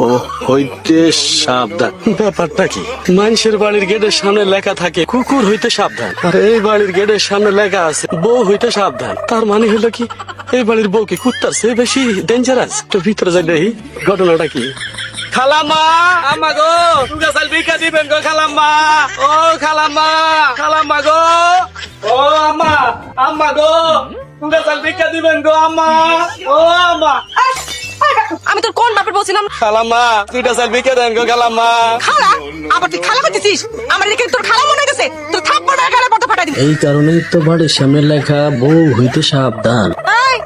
ও হইতে সাবধান। ব্যাপারটা কি? মানুষের বাড়ির গেটের সামনে লেখা থাকে কুকুর হইতে সাবধান, আর এই বাড়ির গেটের সামনে লেখা আছে বউ হইতে সাবধান। তার মানে হলো কি এই বাড়ির বউ কি কুত্তার চেয়ে বেশি ডেঞ্জারাস? তো ভিতরে যাই দেখি ঘটনাটা কি। খালাম্মা, আম্মা গো, টুকা চাল ভিক্ষা দিবেন গো খালাম্মা। ও খালাম্মা, খালাম্মা গো, ও আম্মা, আম্মা গো, টুকা চাল ভিক্ষা দিবেন গো আম্মা। ও আম্মা, আমি তোর কোন বাপের বলছিলাম? খালাম্মা, দুইটা চাল ভিক্ষা দেন গো খালাম্মা। খালা? আবার তুই খালা করতেছিস? আমার এদিকে তোর খালা মনে হইতেছে, তোর থাপ্পড় মেরে গালে পড়তে ফাটাই দিবি। এই কারণেই তো বাড়ির সামনে লেখা বউ হইতে সাবধান। এই,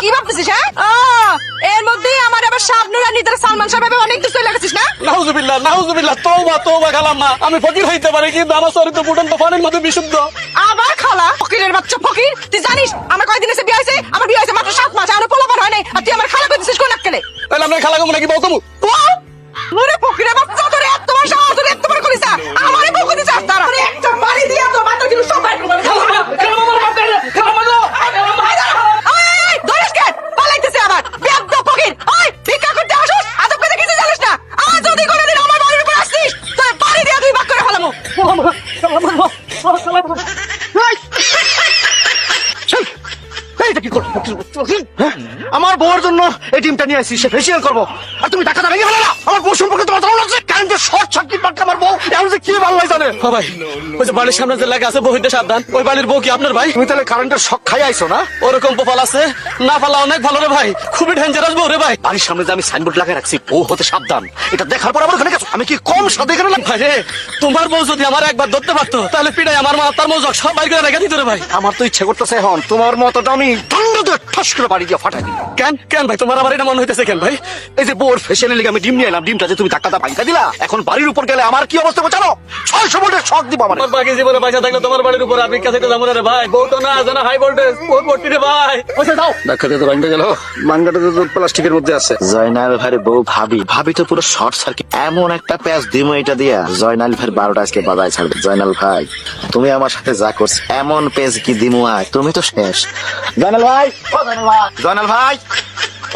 কি ভাবতেছিস? হ্যাঁ, এর মধ্যেই আমার আবার শাবনূর আর নিদার সালমান সাহেব অনেক কিছু লাগাচ্ছিস না? নাউজুবিল্লাহ, নাউজুবিল্লাহ, তওবা তওবা খালাম্মা। আমি ফকির হইতে পারি কিন্তু আমার চরিত্র ফুটন্ত পানির মতো বিশুদ্ধ। আবার খালা? ফকিরের বাচ্চা ফকির! তুই জানিস আমার কয়দিন এসে বিয়ে হয়েছে? আমার বিয়ে হয়েছে মাত্র 7 মাস, এখনো পোলাপান হয় নাই, আর তুই আমার খালা করতেছিস কোন আক্কেলে? তাহলে আপনার খালা কমু নাকি বউ কমু? ওরে ফকিরের বাচ্চা, তোর এত বড় সাহস, তোর এত বড় করিস? আমারে বউ করতে চাস? তারা তোরে একটা বাড়ি দিয়ে তোর মাথা দিল সব বাইর করে দেব। খালাম্মা, খালাম্মা আমার বাপ রে, খালাম্মা গো, খালাম্মা এই ধরিস কে? পালাইতেছে আবার বেয়াদব ফকির। ওই ভিক্ষা করতে আসুস, আজব করে কিছু জানিস না। আর যদি কোনোদিন আমার বাড়ির উপর আসছিস, তোর বাড়ি দিয়ে দুই ভাগ করে ফেলামু। এইটা কি করছো? আমার বউয়ের জন্য এই ডিমটা নিয়ে আসছি, সে ফেসিয়াল করবো, আর তুমি টাকাটা ভেঙে ফেলো না। আমার বউ সম্পর্কে তোমার ভালো লাগছে? কারেন্টের শর্ট সার্কিট মারতে আমার বউ এখন যে কি ভালো লাগে জানে। ও ভাই, ওই যে বাড়ির সামনে যে লেখা আছে বউ হইতে সাবধান, ওই বাড়ির বউ কি আপনার ভাই? তুমি তাহলে কারেন্টের শক খাই আইছো না? ওরকম পোপাল আছে না, পালা অনেক ভালো রে ভাই, খুবই ডেঞ্জারাস বউ রে ভাই। বাড়ির সামনে যে আমি সাইনবোর্ড লাগিয়ে রাখছি বউ হতে সাবধান, এটা দেখার পর আমার ওখানে গেছো, আমি কি কম সাথে এখানে ভাই রে, তোমার বউ যদি আমার একবার ধরতে পারতো তাহলে পিড়াই আমার মা তার মৌজক সব বাইর করে রেখে দিত রে ভাই। আমার তো ইচ্ছে করতেছে এখন তোমার মতটা আমি দণ্ড দিয়ে ঠাস করে বাড়ি দিয়ে ফাটাই দিই। কেন কেন ভাই, তোমার আবার এটা মনে হইতেছে কেন ভাই? এই যে বউর ফেশনের লিগে আমি ডিম নিয়ে এলাম, ডিমটা যে তুমি টাকাটা ভাঙা দিলা, এখন বাড়ির উপর গেলে আমার কি অবস্থা জানো? 600 ভোল্টের শক দিব আমার। আমার বাকি জীবনে পয়সা থাকলে তোমার বাড়ির উপর আর ভিক্ষা চাইতে যাবো না রে ভাই। বউ তো না জানা হাই ভোল্টেজ, বউ ভর্তি রে ভাই। পয়সা দাও। ডাক্তার তো ভাঙতে গেল, মাঙ্গাটা তো প্লাস্টিকের মধ্যে আছে। জয়নাল ভাইয়ের বউ ভাবি, ভাবি তো পুরো শর্ট সার্কিট। এমন একটা প্যাচ দিমো এটা দিয়া জয়নাল ভাইয়ের 12টা আজকে বাজায় ছাড়বে। জয়নাল ভাই, তুমি আমার সাথে যা করছো এমন পেজ কি দিমু আয়, তুমি তো শেষ। জয়নাল ভাই, ও জয়নাল ভাই, জয়নাল ভাই,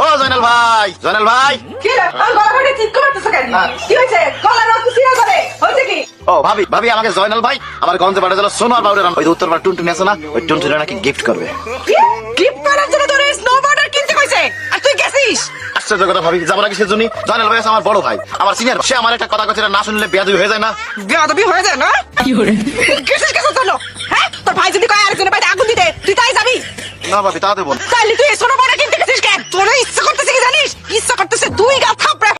ও জয়নাল ভাই, জয়নাল ভাই। কি রে, আমার গলা ফাটে চিৎ করতেছ কেন? কি হয়েছে? গলা রক্ত ছিঁড়ে যাবে, হয়েছে কি? ও ভাবি, ভাবি আমাকে জয়নাল ভাই আমার গঞ্জে পাঠিয়ে দিল সোনার পাউডার, ওই যে উত্তরবার টুনটুনি আছে না, ওই টুনটুনি নাকি গিফট করবে। কি? গিফট করার জন্য তোর স্নোবোর্ডার কিনতে কইছে, আর তুই গেছিস? আশ্চর্য কথা ভাবি, যাবো নাকি সেজন্য? জয়নাল ভাই আছে আমার বড় ভাই, আমার সিনিয়র, সে আমার একটা কথা কথা না শুনলে বেয়াদবি হয়ে যায় না? বেয়াদবি হয়ে যায় না? কি করে গেছিস কেন তোর? হ্যাঁ, তোর ভাই যদি কয় আরেকজনের বাড়িতে আগুন দিতে, তুই তাই যাবি? না ভাবি, তা দেবো না। তাহলে তুই স্নোবোর্ডার কিনতে গেছিস কেন? তোর ইচ্ছা করতেছে কি জানিস? ইচ্ছা করতেছে তুই গা থাপড়ে